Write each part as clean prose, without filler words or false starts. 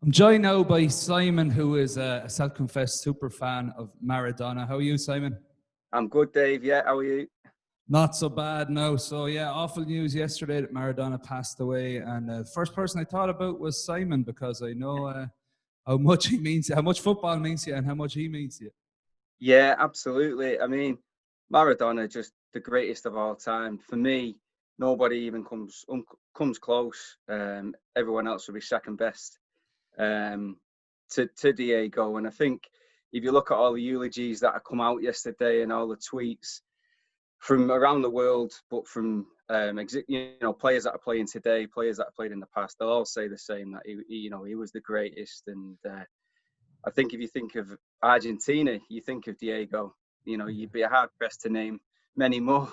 I'm joined now by Simon, who is a self-confessed super fan of Maradona. How are you, Simon? I'm good, Dave. Yeah, how are you? Not so bad, no. So yeah, awful news yesterday that Maradona passed away, and the first person I thought about was Simon because I know how much he means, how much football means to you, and how much he means to you. Yeah, absolutely. I mean, Maradona, just the greatest of all time. For me, nobody even comes close. Everyone else would be second best um, to Diego. And I think if you look at all the eulogies that have come out yesterday and all the tweets from around the world, but from players that are playing today, players that have played in the past, they'll all say the same, that he was the greatest. And I think if you think of Argentina, you think of Diego. You'd be hard pressed to name many more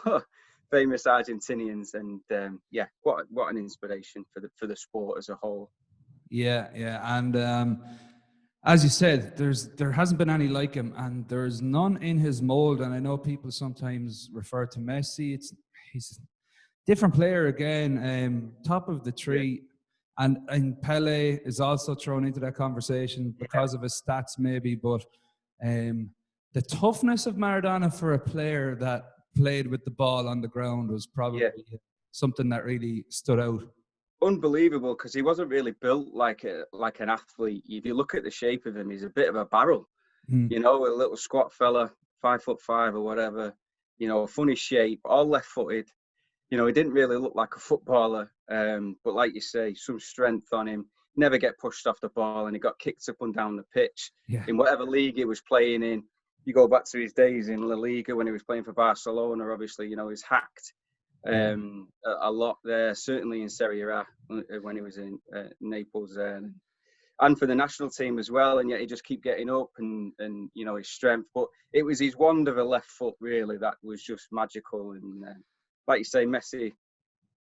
famous Argentinians. And what an inspiration for the sport as a whole. Yeah, yeah, and as you said, there hasn't been any like him, and there's none in his mold. And I know people sometimes refer to Messi. He's a different player again, top of the tree. And Pele is also thrown into that conversation because of his stats, maybe. But the toughness of Maradona for a player that played with the ball on the ground was probably something that really stood out. Unbelievable, because he wasn't really built like an athlete. If you look at the shape of him, he's a bit of a barrel. A little squat fella, 5'5" or whatever. A funny shape, all left-footed. He didn't really look like a footballer, but like you say, some strength on him. Never get pushed off the ball, and he got kicked up and down the pitch in whatever league he was playing in. You go back to his days in La Liga when he was playing for Barcelona. Obviously, he's hacked a lot there. Certainly in Serie A when he was in Naples, and for the national team as well. And yet he just keep getting up and his strength. But it was his wand of a left foot really that was just magical. And like you say, Messi,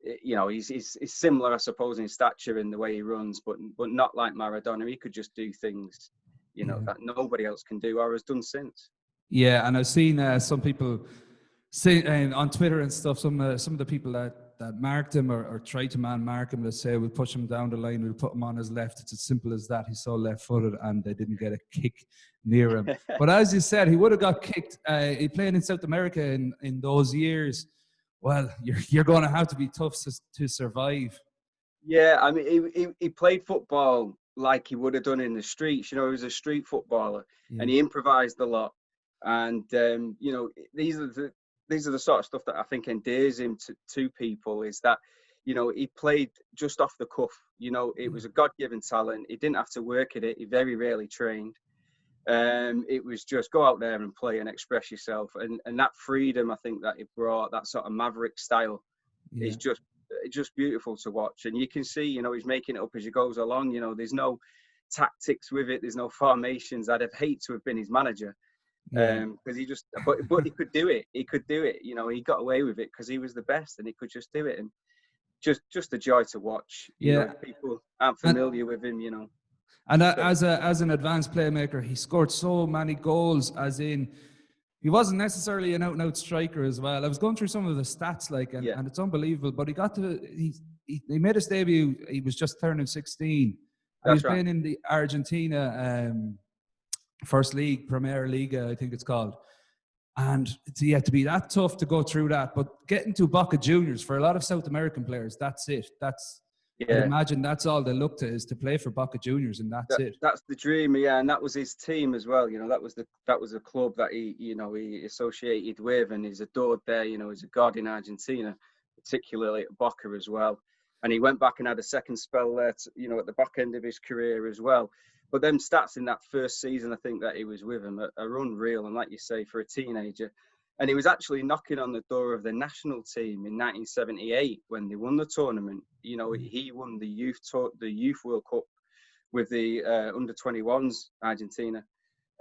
he's similar, I suppose, in stature in the way he runs, but not like Maradona. He could just do things, that nobody else can do or has done since. Yeah, and I've seen some people say on Twitter and stuff, some of the people that marked him or tried to mark him, that say we'll push him down the line, we'll put him on his left. It's as simple as that. He's so left-footed, and they didn't get a kick near him. But as you said, he would have got kicked. He played in South America in those years. Well, you're going to have to be tough to survive. Yeah, I mean, he played football like he would have done in the streets. He was a street footballer, and he improvised a lot. And these are the sort of stuff that I think endears him to people, is that he played just off the cuff. It was a God-given talent. He didn't have to work at it. He very rarely trained. It was just go out there and play and express yourself, and that freedom I think that he brought, that sort of maverick style, is just beautiful to watch. And you can see he's making it up as he goes along. There's no tactics with it, there's no formations. I'd have hated to have been his manager, because he just but he could do it. He he got away with it because he was the best, and he could just do it. And just a joy to watch. People aren't familiar with him, And as an advanced playmaker, he scored so many goals. As in, he wasn't necessarily an out-and-out striker as well. I was going through some of the stats, and it's unbelievable. But he made his debut. He was just turning 16. And he was playing in the Argentina First League, Premier Liga, I think it's called. And to be that tough to go through that, but getting to Boca Juniors for a lot of South American players, that's it. I'd imagine that's all they look to, is to play for Boca Juniors, and that's it. That's the dream, and that was his team as well. That was a club that he associated with, and he's adored there. He's a god in Argentina, particularly at Boca as well. And he went back and had a second spell there, at the back end of his career as well. But them stats in that first season, I think that he was with him, are unreal. And like you say, for a teenager. And he was actually knocking on the door of the national team in 1978 when they won the tournament. He won the youth World Cup with the under-21s Argentina,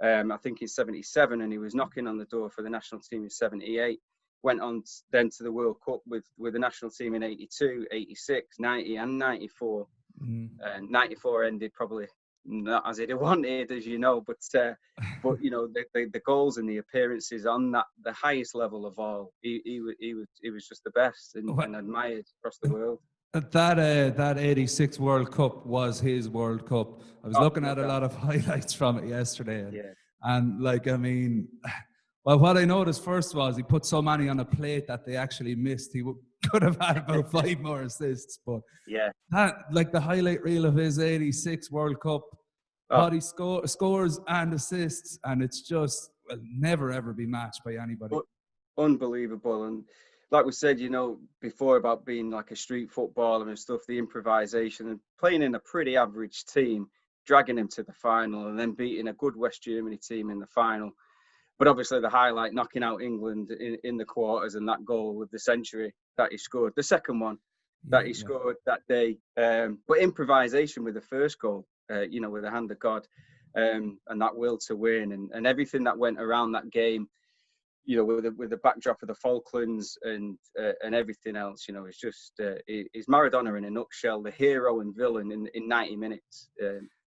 I think in 77, and he was knocking on the door for the national team in 78. Went on then to the World Cup with the national team in 82, 86, 90 and 94. And 94 ended probably not as he'd wanted, as you know, but the goals and the appearances on the highest level of all, he was just the best and admired across the world. That 86 World Cup was his World Cup. I was Oh, looking no at a doubt. lot of highlights from it yesterday, Yeah. and like, I mean, well, what I noticed first was he put so many on a plate that they actually missed. Could have had about 5 more assists, but Yeah. that, like, the highlight reel of his 86 World Cup, Oh, what he scores and assists, and it's just, will never ever be matched by anybody. unbelievable. And like we said, before, about being like a street footballer and stuff, the improvisation and playing in a pretty average team, dragging him to the final and then beating a good West Germany team in the final. But obviously the highlight, knocking out England in the quarters, and that goal with the century that he scored, the second one that he scored that day. But improvisation with the first goal, with the hand of God, and that will to win, and everything that went around that game, with the backdrop of the Falklands and everything else, it's just is Maradona in a nutshell, the hero and villain in 90 minutes.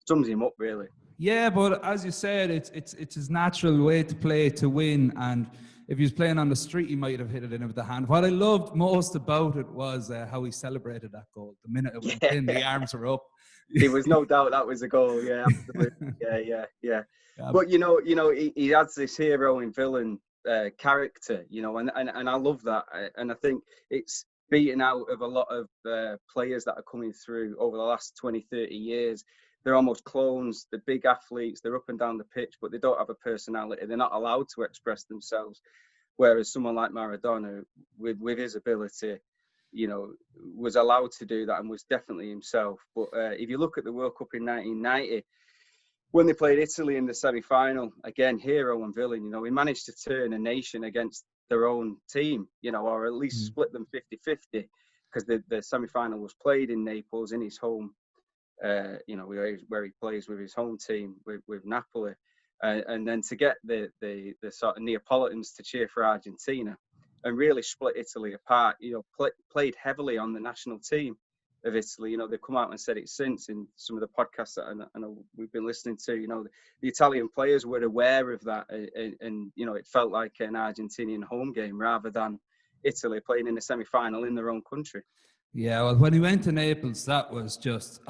Sums him up really. Yeah, but as you said, it's his natural way to play to win. And if he was playing on the street, he might have hit it in with the hand. What I loved most about it was how he celebrated that goal. The minute it went in, the arms were up. There was no doubt that was a goal. Yeah, absolutely. Yeah. Yeah. But he has this hero and villain character, and I love that. And I think it's beaten out of a lot of players that are coming through over the last 20, 30 years. They're almost clones. They're big athletes. They're up and down the pitch, but they don't have a personality. They're not allowed to express themselves. Whereas someone like Maradona, with his ability, was allowed to do that and was definitely himself. But if you look at the World Cup in 1990, when they played Italy in the semi-final, again, hero and villain, he managed to turn a nation against their own team, or at least split them 50-50, because the semi-final was played in Naples, in his home, where he plays with his home team, with Napoli. And then to get the sort of Neapolitans to cheer for Argentina and really split Italy apart, played heavily on the national team of Italy. They've come out and said it since in some of the podcasts that I know we've been listening to. The Italian players were aware of that, and it felt like an Argentinian home game rather than Italy playing in the semi-final in their own country. Yeah, well, when he went to Naples, that was just,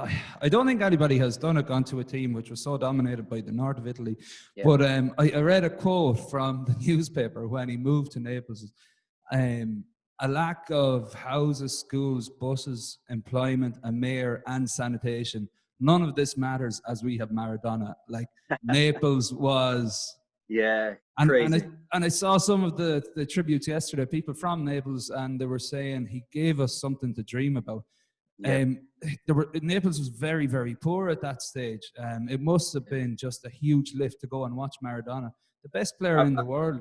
I don't think anybody has done it, gone to a team which was so dominated by the north of Italy. Yeah. But I read a quote from the newspaper when he moved to Naples. A lack of houses, schools, buses, employment, a mayor, and sanitation. None of this matters as we have Maradona. Like, Naples was... Yeah, crazy. And I saw some of the tributes yesterday, people from Naples, and they were saying he gave us something to dream about. Yeah. Naples was very, very poor at that stage. It must have been just a huge lift to go and watch Maradona, the best player in the world.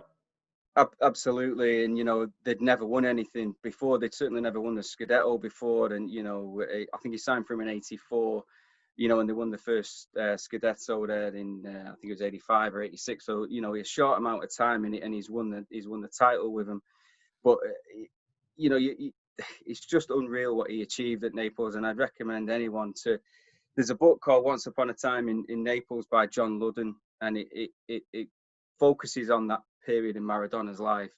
Absolutely, and they'd never won anything before. They'd certainly never won the Scudetto before, and I think he signed for him in '84. And they won the first Scudetto there in I think it was '85 or '86. So a short amount of time, and he's won the title with them. But it's just unreal what he achieved at Naples, and I'd recommend anyone to. There's a book called Once Upon a Time in Naples by John Ludden, and it focuses on that period in Maradona's life.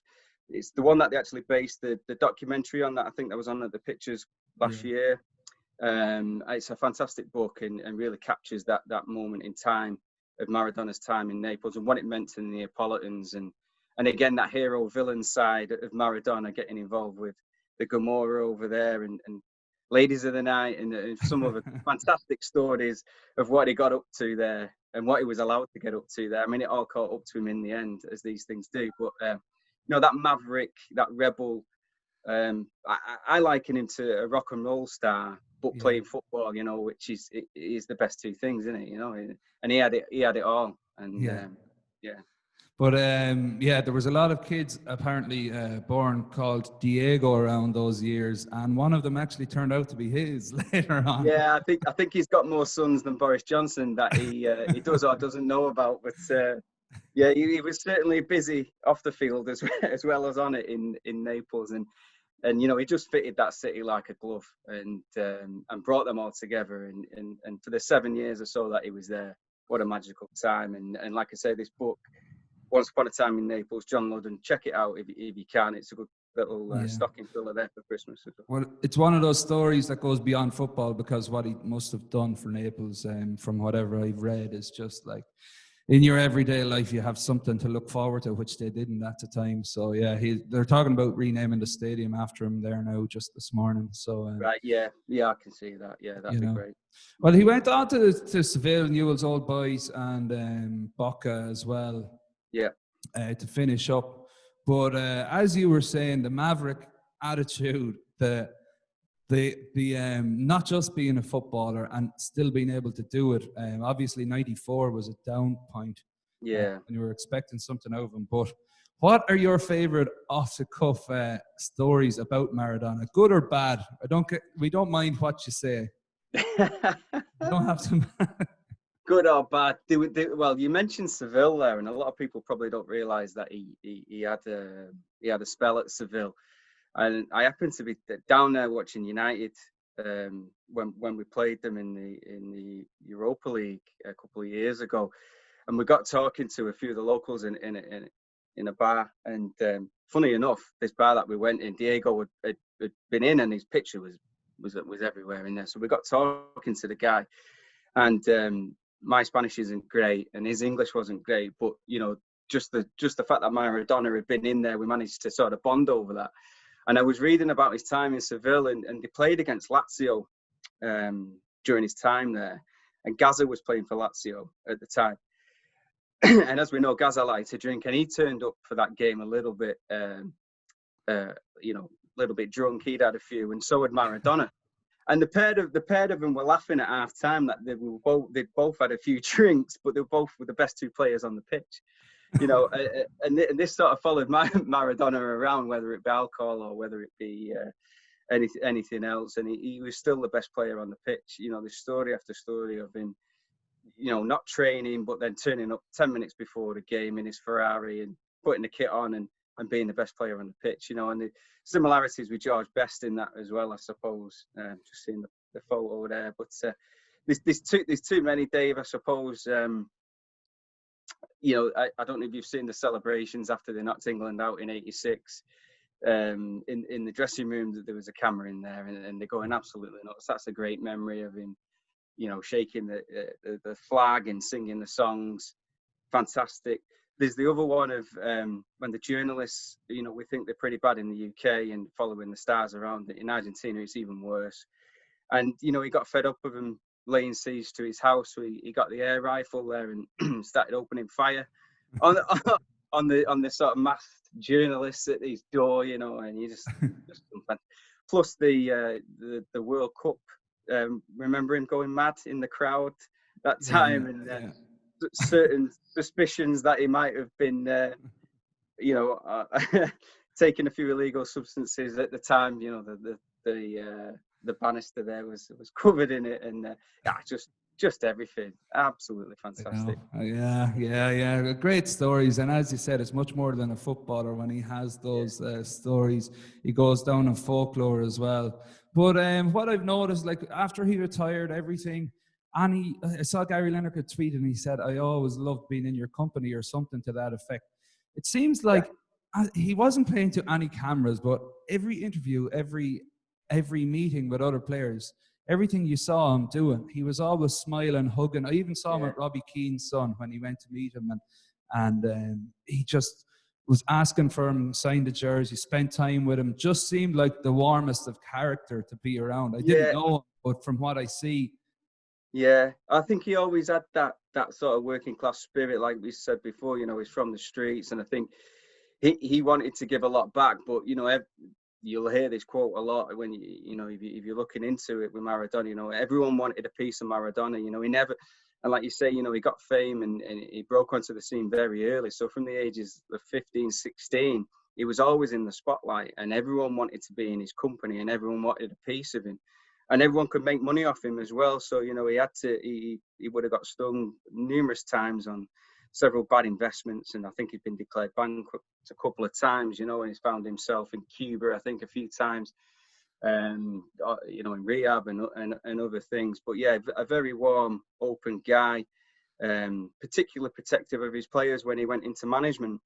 It's the one that they actually based the documentary on, that I think that was on at the Pictures last year. It's a fantastic book and really captures that moment in time of Maradona's time in Naples and what it meant to the Neapolitans, and again that hero villain side of Maradona, getting involved with the Gomorrah over there and Ladies of the Night and some of the fantastic stories of what he got up to there and what he was allowed to get up to there. I mean, it all caught up to him in the end, as these things do. But that maverick, that rebel, I liken him to a rock and roll star, but playing football, which is the best two things, isn't it? And he had it all. And yeah. But there was a lot of kids apparently born called Diego around those years, and one of them actually turned out to be his later on. Yeah, I think he's got more sons than Boris Johnson that he does or doesn't know about. But he was certainly busy off the field as well as on it in Naples, and he just fitted that city like a glove, and brought them all together. And for the 7 years or so that he was there, what a magical time. And like I say, this book, Once Upon a Time in Naples, John Ludden, check it out if you can. It's stocking filler there for Christmas as well. Well, it's one of those stories that goes beyond football, because what he must have done for Naples, from whatever I've read, is just like, in your everyday life, you have something to look forward to, which they didn't at the time. So yeah, they're talking about renaming the stadium after him there now, just this morning. So right, yeah, I can see that. Yeah, that'd be great. Well, he went on to Seville, Newell's Old Boys, and Boca as well. Yeah. To finish up, but as you were saying, the Maverick attitude, the not just being a footballer and still being able to do it. Obviously, '94 was a down point. Yeah. And you were expecting something out of him. But what are your favorite off-the-cuff stories about Maradona, good or bad? We don't mind what you say. You don't have to. Good or bad? Well, you mentioned Seville there, and a lot of people probably don't realise that he had a spell at Seville. And I happened to be down there watching United when we played them in the Europa League a couple of years ago, and we got talking to a few of the locals in a bar. And funny enough, this bar that we went in, Diego had been in, and his picture was everywhere in there. So we got talking to the guy, and my Spanish isn't great, and his English wasn't great, but just the fact that Maradona had been in there, we managed to sort of bond over that. And I was reading about his time in Seville, and they played against Lazio during his time there. And Gaza was playing for Lazio at the time. And as we know, Gaza liked to drink, and he turned up for that game a little bit, little bit drunk. He'd had a few, and so had Maradona. And the pair of them were laughing at half time that they'd both had a few drinks, but they were both the best two players on the pitch. And this sort of followed Maradona around, whether it be alcohol or whether it be anything else, and he was still the best player on the pitch. There's story after story of him, not training, but then turning up 10 minutes before the game in his Ferrari and putting the kit on and being the best player on the pitch. And the similarities with George Best in that as well, I suppose. Just seeing the photo there, but there's too many, Dave, I suppose. I don't know if you've seen the celebrations after they knocked England out in '86. In the dressing room, there was a camera in there, and they're going absolutely nuts. That's a great memory of him, shaking the flag and singing the songs. Fantastic. There's the other one of when the journalists, we think they're pretty bad in the UK and following the stars around. In Argentina, it's even worse. And, he got fed up with them laying siege to his house, so he got the air rifle there and started opening fire on the sort of masked journalists at his door, and you just plus the World Cup. Remember him going mad in the crowd that time, certain suspicions that he might have been, taking a few illegal substances at the time. The banister there was covered in it, and just everything. Absolutely fantastic. Yeah. Great stories. And as you said, it's much more than a footballer when he has those stories. He goes down in folklore as well. But what I've noticed, like after he retired, everything, and I saw Gary Lineker tweet, and he said, "I always loved being in your company," or something to that effect. It seems like he wasn't playing to any cameras, but every interview, every meeting with other players, everything you saw him doing, he was always smiling, hugging. I even saw him at Robbie Keane's son when he went to meet him, and he just was asking for him, signed the jersey, spent time with him, just seemed like the warmest of character to be around. I didn't know him, but from what I see. Yeah, I think he always had that sort of working class spirit, like we said before. He's from the streets, and I think he wanted to give a lot back. But you'll hear this quote a lot when if you're looking into it with Maradona. Everyone wanted a piece of Maradona. He never, and like you say, he got fame and he broke onto the scene very early. So from the ages of 15, 16, he was always in the spotlight, and everyone wanted to be in his company, and everyone wanted a piece of him. And everyone could make money off him as well. So, he would have got stung numerous times on several bad investments. And I think he'd been declared bankrupt a couple of times, and he's found himself in Cuba, I think, a few times, in rehab and other things. But yeah, a very warm, open guy, particularly protective of his players when he went into management.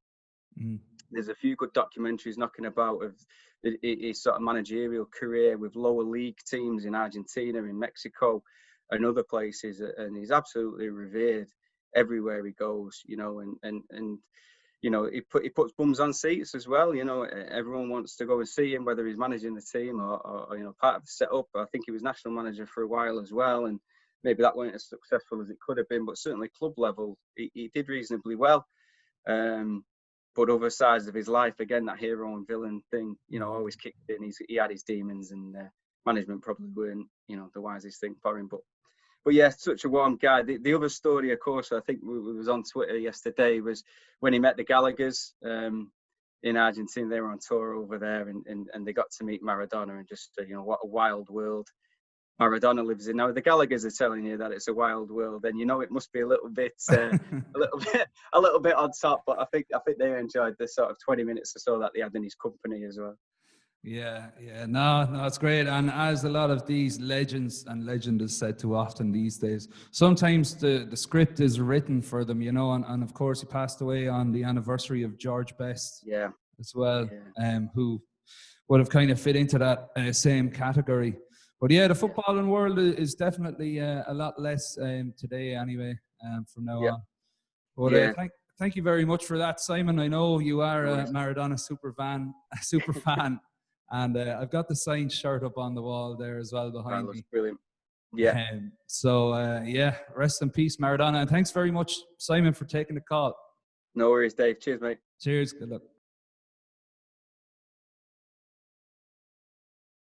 There's a few good documentaries knocking about of his sort of managerial career with lower league teams in Argentina, in Mexico, and other places, and he's absolutely revered everywhere he goes. You know, and you know, he puts bums on seats as well. You know, everyone wants to go and see him, whether he's managing the team or you know, part of the setup. I think he was national manager for a while as well, and maybe that weren't as successful as it could have been, but certainly club level, he did reasonably well. But other sides of his life, again, that hero and villain thing, you know, always kicked in. He had his demons, and management probably weren't, you know, the wisest thing for him. But yeah, such a warm guy. The other story, of course, I think we was on Twitter yesterday, was when he met the Gallaghers in Argentina. They were on tour over there, and they got to meet Maradona, and just, you know, what a wild world Maradona lives in. Now the Gallaghers are telling you that it's a wild world, and you know it must be a little bit on top. But I think they enjoyed the sort of 20 minutes or so that they had in his company as well. Yeah, no, it's great. And as a lot of these legends and legend is said too often these days, sometimes the script is written for them, you know. And of course, he passed away on the anniversary of George Best, as well, who would have kind of fit into that same category. But yeah, the footballing world is definitely a lot less today anyway, from now on. But thank you very much for that, Simon. I know you are a Maradona super fan, and I've got the signed shirt up on the wall there as well behind me. Brilliant. Yeah. Rest in peace, Maradona. And thanks very much, Simon, for taking the call. No worries, Dave. Cheers, mate. Cheers. Good luck.